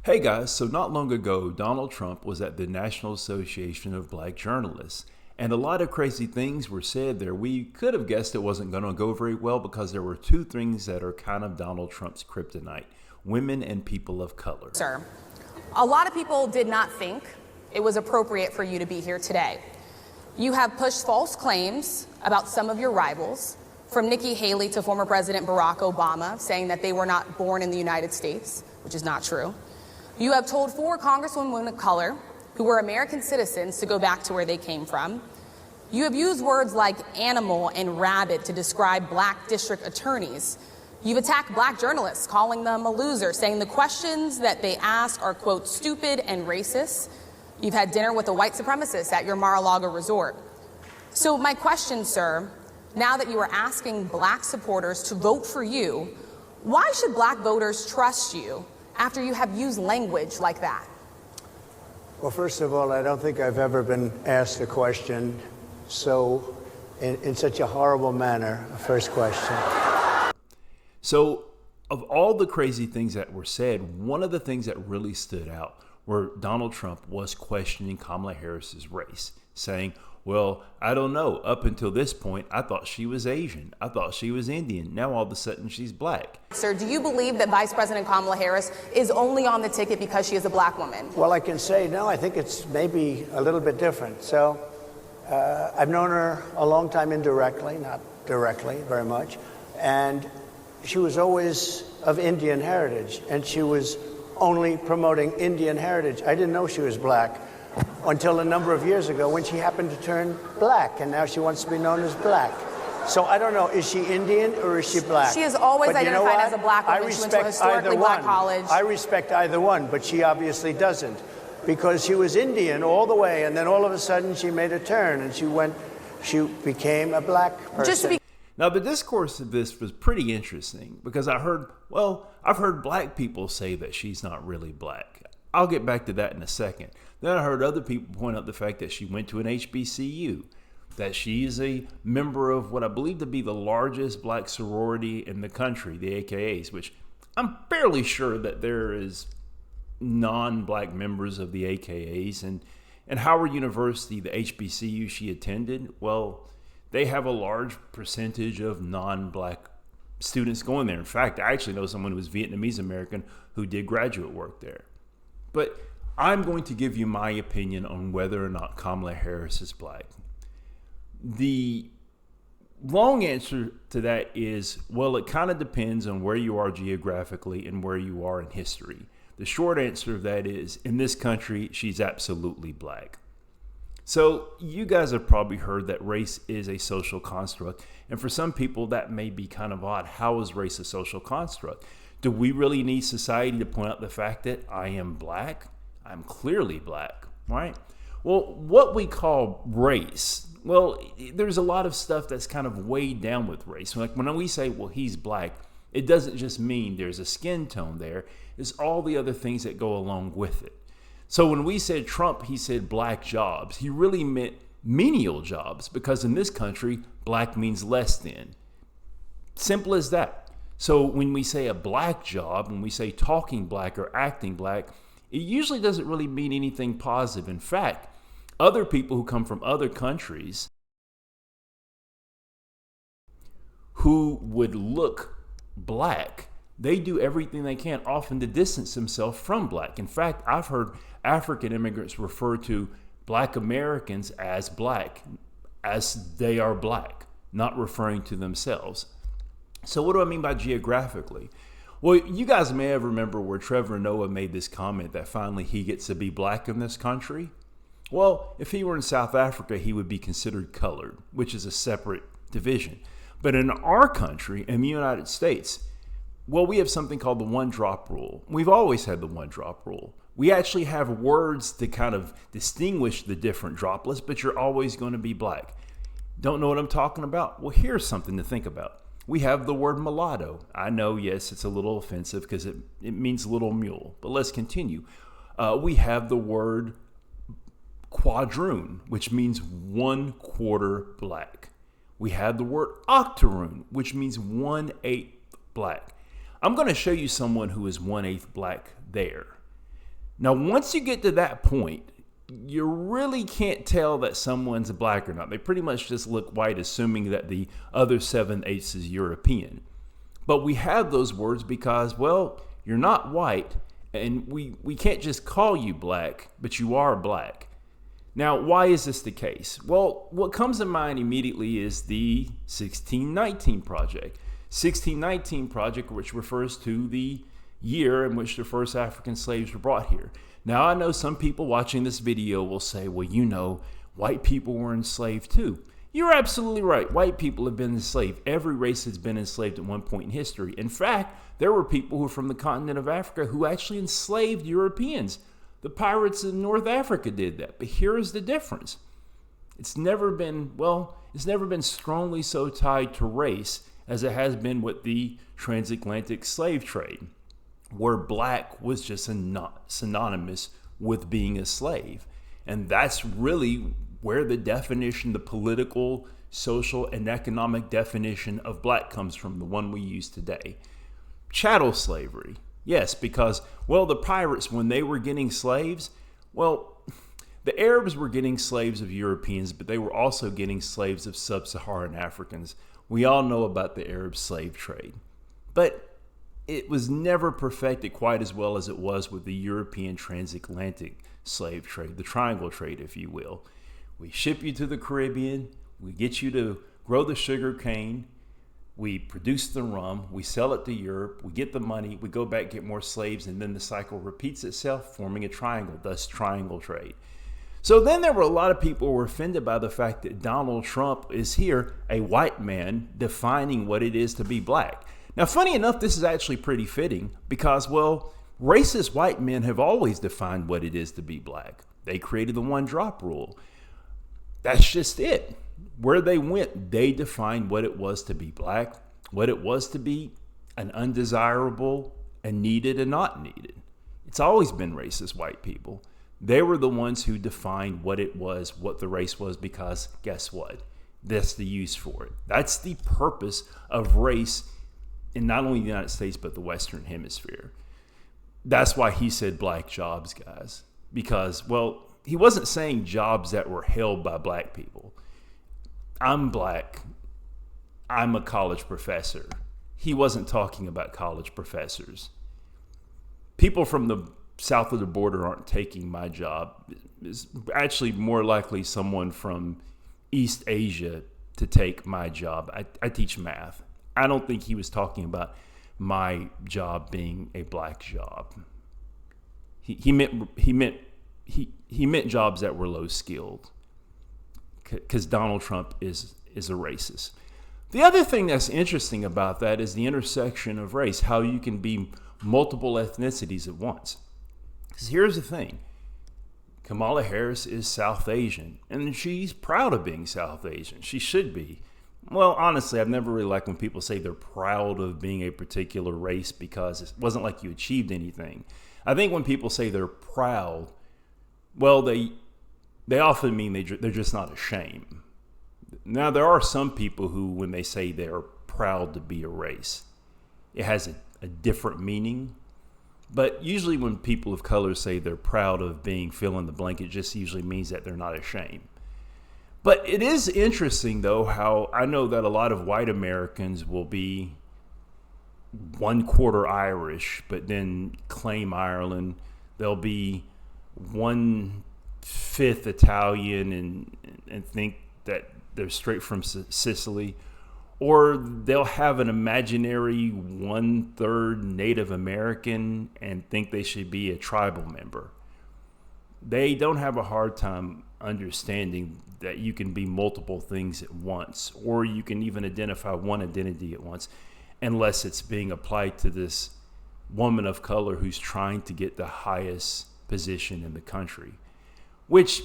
Hey guys, so not long ago, Donald Trump was at the National Association of Black Journalists, and a lot of crazy things were said there. We could have guessed it wasn't going to go very well because there were two things that are kind of Donald Trump's kryptonite: women and people of color. Sir, a lot of people did not think it was appropriate for you to be here today. You have pushed false claims about some of your rivals, from Nikki Haley to former President Barack Obama, saying that they were not born in the United States, which is not true. You have told 4 congresswomen of color who were American citizens to go back to where they came from. You have used words like animal and rabid to describe black district attorneys. You've attacked black journalists, calling them a loser, saying the questions that they ask are, quote, stupid and racist. You've had dinner with a white supremacist at your Mar-a-Lago resort. So my question, sir, now that you are asking black supporters to vote for you, why should black voters trust you after you have used language like that? Well, first of all, I don't think I've ever been asked a question in such a horrible manner. First question. So, of all the crazy things that were said, one of the things that really stood out where Donald Trump was questioning Kamala Harris's race, saying, well, I don't know. Up until this point, I thought she was Asian. I thought she was Indian. Now all of a sudden she's black. Sir, do you believe that Vice President Kamala Harris is only on the ticket because she is a black woman? Well, I can say no. I think it's maybe a little bit different. So I've known her a long time indirectly, not directly very much. And she was always of Indian heritage, and she was only promoting Indian heritage. I didn't know she was black until a number of years ago when she happened to turn black, and now she wants to be known as black. So I don't know, is she Indian or is she black? She has always identified as a black woman. She went to a historically black college. I respect either one, but she obviously doesn't, because she was Indian all the way, and then all of a sudden she made a turn and she became a black person. Now, the discourse of this was pretty interesting because I've heard black people say that she's not really black. I'll get back to that in a second. Then I heard other people point out the fact that she went to an HBCU, that she is a member of what I believe to be the largest black sorority in the country, the AKAs, which I'm fairly sure that there is non-black members of the AKAs. And Howard University, the HBCU she attended, well, they have a large percentage of non-black students going there. In fact, I actually know someone who was Vietnamese American who did graduate work there. But I'm going to give you my opinion on whether or not Kamala Harris is black. The long answer to that is, well, it kind of depends on where you are geographically and where you are in history. The short answer of that is, in this country, she's absolutely black. So you guys have probably heard that race is a social construct. And for some people, that may be kind of odd. How is race a social construct? Do we really need society to point out the fact that I am black? I'm clearly black, right? Well, what we call race, well, there's a lot of stuff that's kind of weighed down with race. Like when we say, well, he's black, it doesn't just mean there's a skin tone there. It's all the other things that go along with it. So when we said Trump, he said black jobs. He really meant menial jobs, because in this country, black means less than. Simple as that. So when we say a black job, when we say talking black or acting black, it usually doesn't really mean anything positive. In fact, other people who come from other countries who would look black, they do everything they can often to distance themselves from black. In fact, I've heard African immigrants refer to black Americans as black, as they are black, not referring to themselves. So what do I mean by geographically? Well, you guys may have remember where Trevor Noah made this comment that finally he gets to be black in this country. Well, if he were in South Africa, he would be considered colored, which is a separate division. But in our country, in the United States, well, we have something called the one-drop rule. We've always had the one-drop rule. We actually have words to kind of distinguish the different droplets, but you're always going to be black. Don't know what I'm talking about? Well, here's something to think about. We have the word mulatto. I know, yes, it's a little offensive because it means little mule, but let's continue. We have the word quadroon, which means 1/4 black. We have the word octoroon, which means 1/8 black. I'm going to show you someone who is 1/8 black there. Now, once you get to that point, you really can't tell that someone's black or not. They pretty much just look white, assuming that the other 7/8 is European. But we have those words because, well, you're not white, and we can't just call you black, but you are black. Now, why is this the case? Well, what comes to mind immediately is the 1619 Project. 1619 Project, which refers to the year in which the first African slaves were brought here. Now, I know some people watching this video will say, well, you know, white people were enslaved too. You're absolutely right. White people have been enslaved. Every race has been enslaved at one point in history. In fact, there were people who were from the continent of Africa who actually enslaved Europeans. The pirates in North Africa did that. But here is the difference. It's never been strongly so tied to race as it has been with the transatlantic slave trade, where black was just synonymous with being a slave. And that's really where the definition, the political, social, and economic definition of black comes from, the one we use today. Chattel slavery. Yes, because, well, the pirates, when they were getting slaves, well, the Arabs were getting slaves of Europeans, but they were also getting slaves of sub-Saharan Africans. We all know about the Arab slave trade. But it was never perfected quite as well as it was with the European transatlantic slave trade, the triangle trade, if you will. We ship you to the Caribbean, we get you to grow the sugar cane, we produce the rum, we sell it to Europe, we get the money, we go back, get more slaves, and then the cycle repeats itself, forming a triangle, thus triangle trade. So then there were a lot of people who were offended by the fact that Donald Trump is here, a white man, defining what it is to be black. Now, funny enough, this is actually pretty fitting because, well, racist white men have always defined what it is to be black. They created the one-drop rule. That's just it. Where they went, they defined what it was to be black, what it was to be an undesirable and needed and not needed. It's always been racist white people. They were the ones who defined what it was, what the race was, because guess what? That's the use for it. That's the purpose of race in not only the United States, but the Western Hemisphere. That's why he said black jobs, guys. Because, well, he wasn't saying jobs that were held by black people. I'm black. I'm a college professor. He wasn't talking about college professors. People from the south of the border aren't taking my job. It's actually more likely someone from East Asia to take my job. I teach math. I don't think he was talking about my job being a black job. He meant jobs that were low skilled, because Donald Trump is a racist. The other thing that's interesting about that is the intersection of race, how you can be multiple ethnicities at once. Because here's the thing. Kamala Harris is South Asian, and she's proud of being South Asian. She should be. Well, honestly, I've never really liked when people say they're proud of being a particular race because it wasn't like you achieved anything. I think when people say they're proud, well, they often mean they're just not ashamed. Now, there are some people who, when they say they're proud to be a race, it has a different meaning. But usually when people of color say they're proud of being fill in the blank, it just usually means that they're not ashamed. But it is interesting, though, how I know that a lot of white Americans will be 1/4 Irish, but then claim Ireland. They'll be 1/5 Italian and think that they're straight from Sicily. Or they'll have an imaginary 1/3 Native American and think they should be a tribal member. They don't have a hard time understanding that you can be multiple things at once, or you can even identify one identity at once, unless it's being applied to this woman of color who's trying to get the highest position in the country. Which,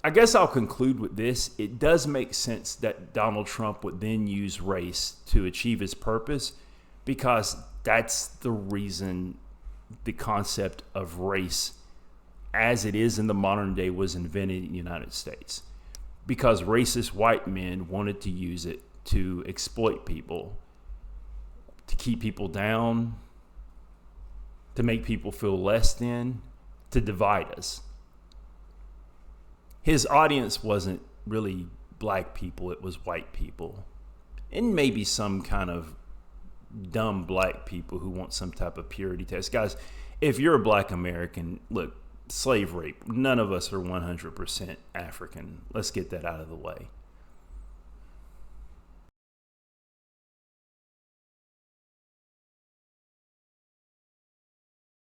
I guess I'll conclude with this. It does make sense that Donald Trump would then use race to achieve his purpose, because that's the reason the concept of race as it is in the modern day was invented in the United States. Because racist white men wanted to use it to exploit people, to keep people down, to make people feel less than, to divide us. His audience wasn't really black people, it was white people. And maybe some kind of dumb black people who want some type of purity test. Guys, if you're a black American, look, slave rape, none of us are 100% African. Let's get that out of the way.